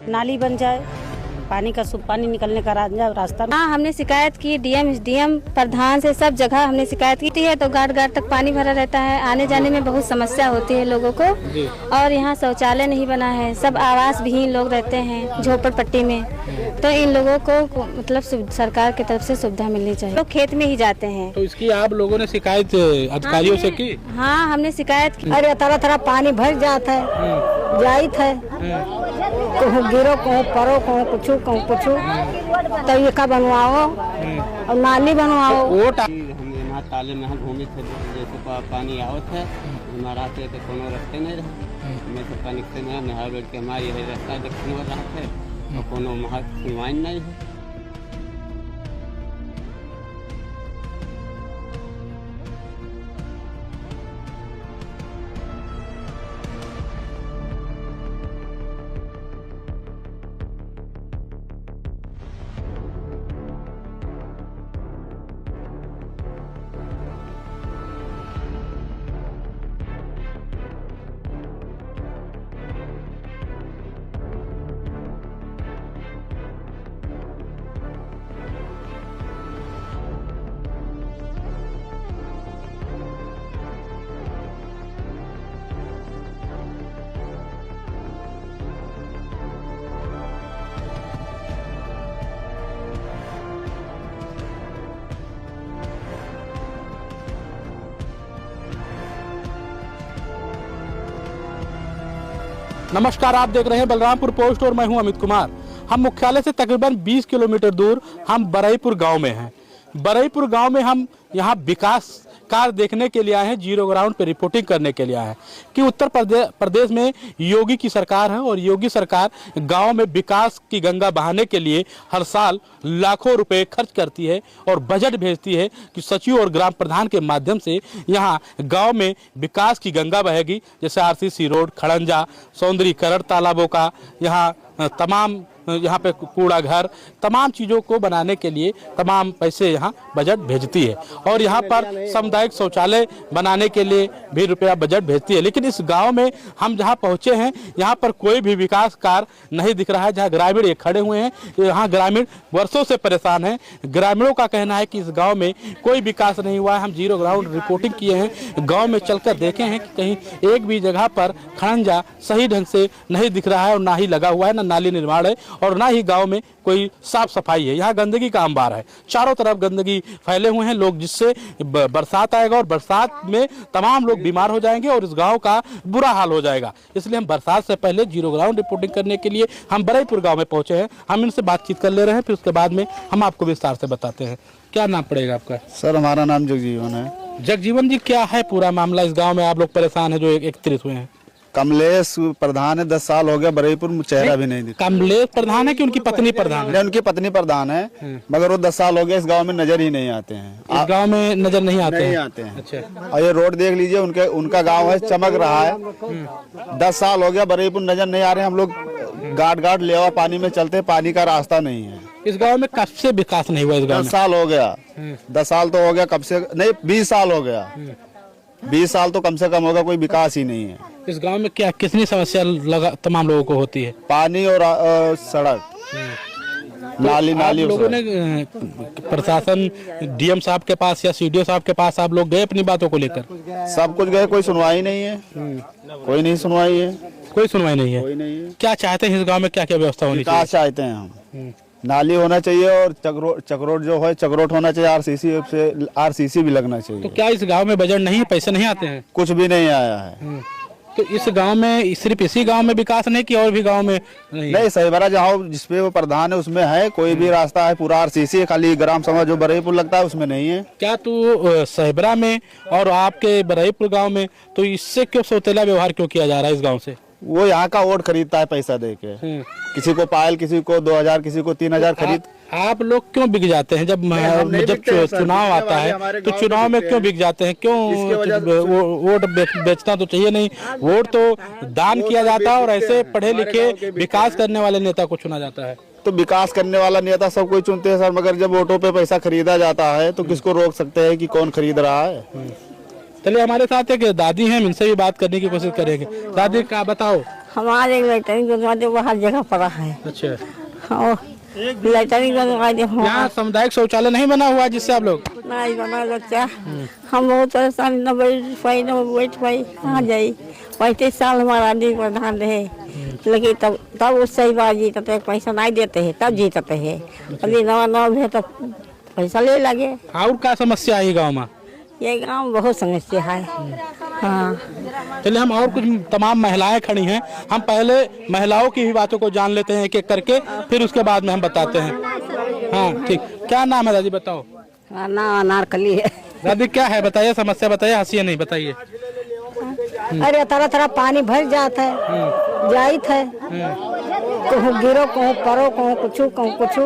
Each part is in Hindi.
नाली बन जाए, पानी का पानी निकलने का रास्ता। हाँ, हमने शिकायत की डीएम प्रधान से, सब जगह हमने शिकायत की है। तो गाट तक पानी भरा रहता है, आने जाने में बहुत समस्या होती है लोगों को। और यहाँ शौचालय नहीं बना है, सब आवास विहीन लोग रहते हैं झोपड़पट्टी में। तो इन लोगों को मतलब सरकार की तरफ से सुविधा मिलनी चाहिए। लोग खेत में ही जाते हैं। तो इसकी आप लोगों ने शिकायत अधिकारियों से की? हाँ, हमने शिकायत की। अरे तरह पानी भर जाता है, जाइत है, कहूँ गिरो, कहूँ परो, कहूँ कुछ तो ये का बनवाओ और नाली बनवाओ। हम यहाँ ताले में घूमे थे, जैसे पानी आवत है हमारा आते तो कोनो रास्ते नहीं रहे, मैं तो पानी से नहीं नहर रोड के हमारी है रास्ता देखने वाला है और कोनो वहाँ सुनवाई नहीं है। नमस्कार, आप देख रहे हैं बलरामपुर पोस्ट और मैं हूं अमित कुमार। हम मुख्यालय से तकरीबन 20 किलोमीटर दूर हम बरईपुर गांव में हैं। बरईपुर गांव में हम यहां विकास कार्य देखने के लिए आए हैं, जीरो ग्राउंड पे रिपोर्टिंग करने के लिए आए हैं कि उत्तर प्रदेश में योगी की सरकार है और योगी सरकार गांव में विकास की गंगा बहाने के लिए हर साल लाखों रुपए खर्च करती है और बजट भेजती है कि सचिव और ग्राम प्रधान के माध्यम से यहाँ गांव में विकास की गंगा बहेगी। जैसे आरसीसी रोड, खड़ंजा, सौंदर्यीकरण तालाबों का, यहाँ तमाम यहाँ पे कूड़ा घर, तमाम चीज़ों को बनाने के लिए तमाम पैसे यहाँ बजट भेजती है और यहाँ पर सामुदायिक शौचालय बनाने के लिए भी रुपया बजट भेजती है। लेकिन इस गांव में हम जहाँ पहुँचे हैं यहाँ पर कोई भी विकास कार्य नहीं दिख रहा है। जहाँ ग्रामीण ये खड़े हुए हैं, यहाँ ग्रामीण वर्षों से परेशान हैं। ग्रामीणों का कहना है कि इस गाँव में कोई विकास नहीं हुआ है। हम जीरो ग्राउंड रिपोर्टिंग किए हैं, गाँव में चलकर देखे हैं कि कहीं एक भी जगह पर खड़ंजा सही ढंग से नहीं दिख रहा है और ना ही लगा हुआ है, ना नाली निर्माण है और ना ही गांव में कोई साफ सफाई है। यहाँ गंदगी का अंबार है, चारों तरफ गंदगी फैले हुए हैं लोग, जिससे बरसात आएगा और बरसात में तमाम लोग बीमार हो जाएंगे और इस गांव का बुरा हाल हो जाएगा। इसलिए हम बरसात से पहले जीरो ग्राउंड रिपोर्टिंग करने के लिए हम बरईपुर गांव में पहुंचे हैं। हम इनसे बातचीत कर ले रहे हैं, फिर उसके बाद में हम आपको विस्तार से बताते हैं। क्या नाम पड़ेगा आपका? सर, हमारा नाम जगजीवन है। जगजीवन जी, क्या है पूरा मामला? इस गाँव में आप लोग परेशान है जो एकत्रित हुए हैं। कमलेश प्रधान है, 10 साल हो गया बरईपुर में चेहरा भी नहीं दिखा। कमलेश प्रधान है कि उनकी पत्नी प्रधान है? उनकी पत्नी प्रधान है, मगर वो 10 साल हो गया इस गांव में नजर ही नहीं आते हैं। इस गांव में नजर नहीं आते हैं। अच्छा। और ये रोड देख लीजिए, उनका गांव है, चमक रहा है। 10 साल हो गया बरईपुर नजर नहीं आ रहे। हम लोग गाट लेवा पानी में चलते, पानी का रास्ता नहीं है। इस गांव में कब से विकास नहीं हुआ? इस गांव में 10 साल हो गया। 10 साल तो हो गया, कब से नहीं 20 साल हो गया। 20 साल तो कम से कम होगा, कोई विकास ही नहीं है। इस गांव में क्या कितनी समस्या तमाम लोगों को होती है? पानी और सड़क, नाली लोगों ने प्रशासन डीएम साहब के पास या सीडीओ साहब के पास आप लोग गए अपनी बातों को लेकर? सब कुछ गए, कोई सुनवाई नहीं है। कोई नहीं सुनवाई है, कोई सुनवाई नहीं है। कोई नहीं है। क्या चाहते हैं इस गांव में, क्या क्या व्यवस्था होनी चाहिए? चाहते हैं हम नाली होना चाहिए और चक्रोट जो है चक्रोट होना चाहिए, आरसीसी भी लगना चाहिए। तो क्या इस गांव में बजट नहीं, पैसे नहीं आते हैं? कुछ भी नहीं आया है। तो इस गांव में सिर्फ इसी गांव में विकास नहीं किया और भी गांव में नहीं सहीबरा जहाँ जिसपे वो प्रधान है उसमें है, कोई भी रास्ता है पूरा आरसीसी, खाली ग्राम सभा जो बरईपुर लगता है उसमें नहीं है। क्या तो सहीबरा में और आपके बरईपुर गांव में, तो इससे क्यों सौतेला व्यवहार क्यों किया जा रहा है इस गांव से? वो यहाँ का वोट खरीदता है पैसा दे के, किसी को पायल, किसी को 2000, किसी को 3000 खरीद। आप लोग क्यों बिक जाते हैं? जब चुनाव आता है तो चुनाव में क्यों बिक जाते हैं? क्यों वोट बेचना तो चाहिए नहीं, वोट तो दान किया जाता है और ऐसे पढ़े लिखे विकास करने वाले नेता को चुना जाता है। तो विकास करने वाला नेता सब कोई चुनते हैं सर, मगर जब वोटों पे पैसा खरीदा जाता है तो किसको रोक सकते हैं कि कौन खरीद रहा है? चलिए, हमारे साथ एक दादी हैं, इनसे भी बात करने की कोशिश करेंगे। दादी, क्या बताओ, हमारे लैटरिन बनवा दे, वो हर जगह पड़ा है। अच्छा, और लैटरिन बनवा दे। यहाँ सामुदायिक शौचालय नहीं बना हुआ जिससे आप लोग? नहीं बना बच्चा, हम बहुत परेशान, न बैठ पाई कहाँ जाई। 35 साल हमारा आदमी प्रधान रहे, लेकिन तब उस सही बात जीतते, पैसा नहीं देते है तब जीतते है। अभी नवा है तो पैसा ले लगे। और क्या समस्या है गाँव में? ये गांव में बहुत समस्या है। हाँ, चलिए हम और कुछ तमाम महिलाएं खड़ी हैं, हम पहले महिलाओं की भी बातों को जान लेते हैं एक एक करके, फिर उसके बाद में हम बताते हैं। हाँ ठीक, क्या नाम है दादी बताओ? ना अनारकली है। दादी क्या है बताइए, समस्या बताइए, हंसिए नहीं, बताइए। अरे तरह तरह पानी भर जाता है, जाइत है, कहूँ गिरो कहूँ परो कहूँ कुछ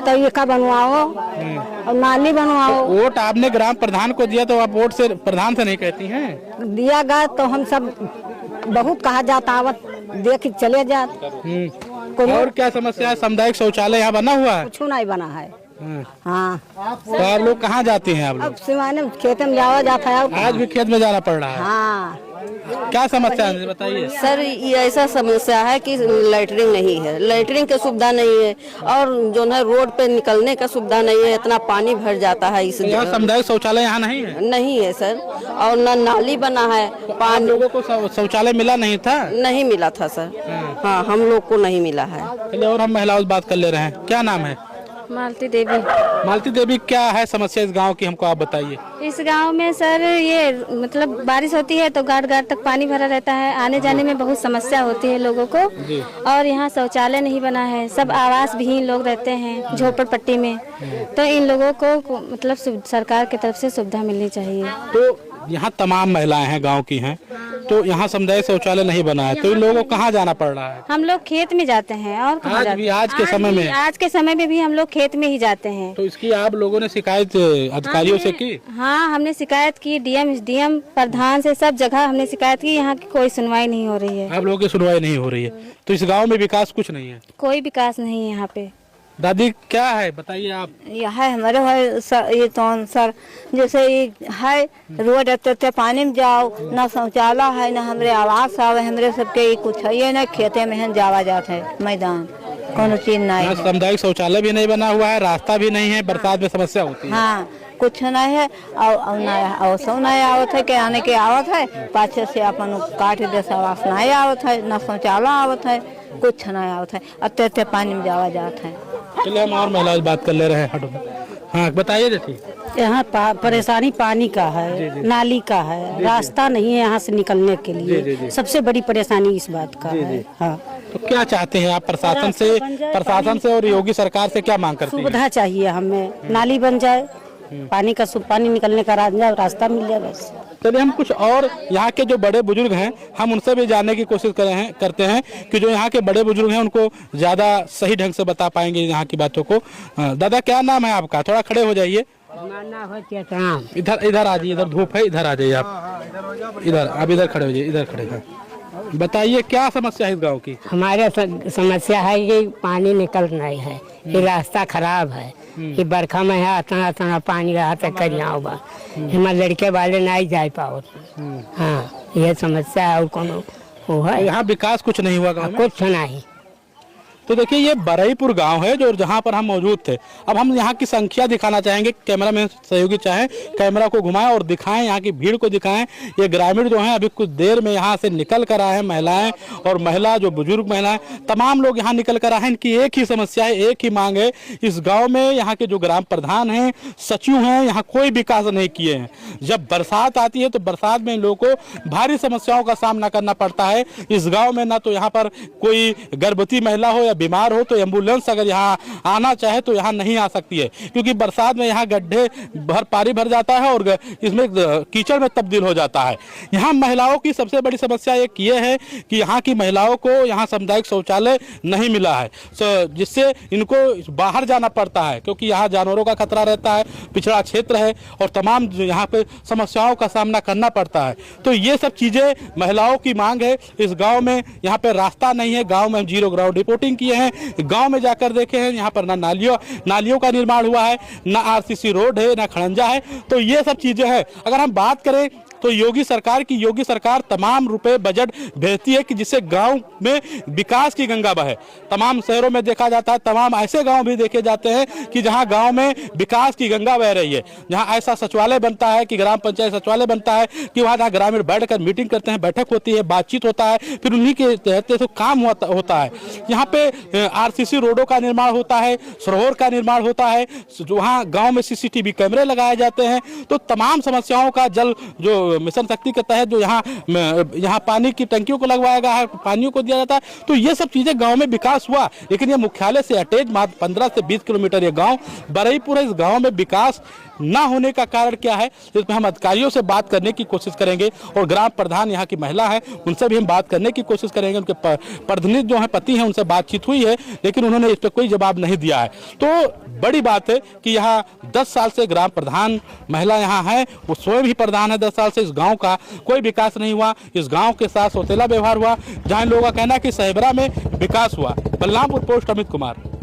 तो ये का बनवाओ और नाली बनवाओ। वोट आपने ग्राम प्रधान को दिया तो आप वोट से प्रधान से नहीं कहती हैं? दिया गया तो हम सब बहुत कहा जाता, आवत देख चले जात। और क्या समस्या है? सामुदायिक शौचालय यहाँ बना हुआ है? कुछ नहीं बना है। हाँ, तो आप लोग कहाँ जाते हैं? आप लोग अब सिवाने खेत में जावा जाता है। आज भी खेत में जाना पड़ रहा है? हाँ, क्या समस्या है बताइए? सर ये ऐसा समस्या है कि लैटरिन नहीं है, लैटरिन की सुविधा नहीं है, और जो है रोड पे निकलने का सुविधा नहीं है, इतना पानी भर जाता है इस यहाँ सामुदायिक शौचालय यहाँ नहीं है? नहीं है सर, और न नाली बना है। पानी लोगों को शौचालय मिला नहीं था? नहीं मिला था सर। हाँ, हम लोग को नहीं मिला है। चलिए और हम महिलाओं से बात कर ले रहे हैं। क्या नाम है? मालती देवी। मालती देवी, क्या है समस्या इस गांव की, हमको आप बताइए। इस गांव में सर ये मतलब बारिश होती है तो गाट गाट तक पानी भरा रहता है, आने जाने में बहुत समस्या होती है लोगों को। और यहाँ शौचालय नहीं बना है, सब आवास विहीन लोग रहते हैं झोपड़पट्टी में, तो इन लोगों को मतलब सरकार की तरफ से सुविधा मिलनी चाहिए। तो यहाँ तमाम महिलाएं हैं, गांव की हैं, तो यहाँ सामुदायिक शौचालय नहीं बना है, तो इन लोगों को कहाँ जाना पड़ रहा है? हम लोग खेत में जाते हैं और कहाँ जाते हैं? आज के समय में? आज के समय में भी हम लोग खेत में ही जाते हैं। तो इसकी आप लोगों ने शिकायत अधिकारियों से की? हाँ, हमने शिकायत की, डीएम प्रधान से, सब जगह हमने शिकायत की, यहाँ की कोई सुनवाई नहीं हो रही है। आप लोगों की सुनवाई नहीं हो रही है, तो इस गाँव में विकास कुछ नहीं है? कोई विकास नहीं है यहाँ पे। दादी क्या है बताइए आप? ये है हमारे है सर, ये तो सर जैसे ये है रोड अत्ते पानी में जाओ, ना शौचालय है, ना हमारे आवास आवे, हमारे सबके कुछ है ये ना, खेते में हम जावा जाते है, मैदान कोनो चीज नहीं है। सामुदायिक शौचालय भी नहीं बना हुआ है, रास्ता भी नहीं है, बरसात में समस्या होती है। हाँ, कुछ नहीं है, और सब नहीं आवत है, के आने के आवत है, पाछे से अपन काट दे, आवास नहीं आवत है, ना शौचालय आवत है, कुछ नहीं आवत है, अत्ते पानी में जावा जाता है। चलिए हम और महिलाओं से बात कर ले रहे हैं। हटो, हाँ बताइए देखिए। यहाँ परेशानी पानी का है, नाली का है, रास्ता नहीं है यहाँ से निकलने के लिए। सबसे बड़ी परेशानी इस बात का है। हाँ, तो क्या चाहते हैं आप प्रशासन से और योगी सरकार से क्या मांग करते हैं? सुविधा चाहिए हमें, नाली बन जाए, पानी निकलने का रास्ता मिल जाए बस। चलिए हम कुछ और यहाँ के जो बड़े बुजुर्ग हैं, हम उनसे भी जानने की कोशिश करते हैं कि जो यहाँ के बड़े बुजुर्ग हैं उनको ज्यादा सही ढंग से बता पाएंगे यहाँ की बातों को। दादा क्या नाम है आपका? थोड़ा खड़े हो जाइए। इधर आ जाइए, इधर धूप है, इधर आ जाइए आप, इधर आप इधर खड़े हो जाइए, इधर खड़े हैं। बताइए क्या समस्या है इस गाँव की? हमारे समस्या है ये पानी निकल नहीं है, ये रास्ता खराब है, ये बरखा में है इतना पानी रहा था करियाओं बा, हमारे लड़के वाले नहीं जा पाओ। हाँ, ये समस्या है और कोनो वो है। यहाँ विकास कुछ नहीं हुआ गाँव में? कुछ नहीं। तो देखिए ये बरईपुर गांव है जो जहां पर हम मौजूद थे। अब हम यहाँ की संख्या दिखाना चाहेंगे, कैमरा में सहयोगी चाहे कैमरा को घुमाएं और दिखाएं, यहाँ की भीड़ को दिखाएं। ये ग्रामीण जो हैं अभी कुछ देर में यहाँ से निकल कर आए हैं, महिलाएं और जो बुजुर्ग महिलाएं तमाम लोग यहाँ निकल कर आए हैं। इनकी एक ही समस्या है, एक ही मांग है। इस गाँव में यहाँ के जो ग्राम प्रधान हैं, सचिव हैं, यहाँ कोई विकास नहीं किए हैं। जब बरसात आती है तो बरसात में इन लोगों को भारी समस्याओं का सामना करना पड़ता है। इस गाँव में ना तो यहाँ पर कोई गर्भवती महिला हो या बीमार हो तो एम्बुलेंस अगर यहाँ आना चाहे तो यहाँ नहीं आ सकती है, क्योंकि बरसात में यहाँ गड्ढे पानी भर जाता है और इसमें कीचड़ में तब्दील हो जाता है। यहाँ महिलाओं की सबसे बड़ी समस्या एक ये है कि यहाँ की महिलाओं को यहाँ सामुदायिक शौचालय नहीं मिला है, जिससे इनको बाहर जाना पड़ता है, क्योंकि यहाँ जानवरों का खतरा रहता है, पिछड़ा क्षेत्र है और तमाम यहाँ पे समस्याओं का सामना करना पड़ता है। तो ये सब चीजें महिलाओं की मांग है। इस गाँव में यहाँ पे रास्ता नहीं है, गाँव में जीरो ग्राउंड रिपोर्टिंग किए हैं, गांव में जाकर देखे हैं, यहाँ पर ना नालियों का निर्माण हुआ है, ना आरसीसी रोड है, ना खड़ंजा है। तो ये सब चीजें हैं। अगर हम बात करें तो योगी सरकार तमाम रुपए बजट भेजती है कि जिससे गांव में विकास की गंगा बहे। तमाम शहरों में देखा जाता है, तमाम ऐसे गांव भी देखे जाते हैं कि जहां गांव में विकास की गंगा बह रही है, जहां ऐसा सचिवालय बनता है कि ग्राम पंचायत सचिवालय बनता है कि वहां जहां ग्रामीण बैठकर मीटिंग करते हैं, बैठक होती है, बातचीत होता है, फिर उन्हीं के तहत तो काम होता है। यहाँ पे आरसीसी रोडों का निर्माण होता है, सरोवर का निर्माण होता है, वहाँ गांव में सीसीटीवी कैमरे लगाए जाते हैं। तो तमाम समस्याओं का जल जो मिशन शक्ति के तहत जो यहाँ पानी की टंकियों को लगवाया गया है, पानियों को दिया जाता है, तो ये सब चीजें गांव में विकास हुआ। लेकिन ये मुख्यालय से अटैच मात्र 15 से 20 किलोमीटर ये गांव बरईपुर है। इस गांव में विकास ना होने का कारण क्या है, इसमें हम अधिकारियों से बात करने की कोशिश करेंगे और ग्राम प्रधान यहाँ की महिला है उनसे भी हम बात करने की कोशिश करेंगे। उनके प्रतिनिधि जो है पति हैं, उनसे बातचीत हुई है लेकिन उन्होंने इस पर कोई जवाब नहीं दिया है। तो बड़ी बात है कि यहाँ 10 साल से ग्राम प्रधान महिला यहाँ है, वो स्वयं भी प्रधान है। 10 साल से इस गांव का कोई विकास नहीं हुआ, इस गांव के साथ सौतेला व्यवहार हुआ, जहाँ लोगों का कहना है कि सहबरा में विकास हुआ। बलरामपुर पोस्ट अमित कुमार।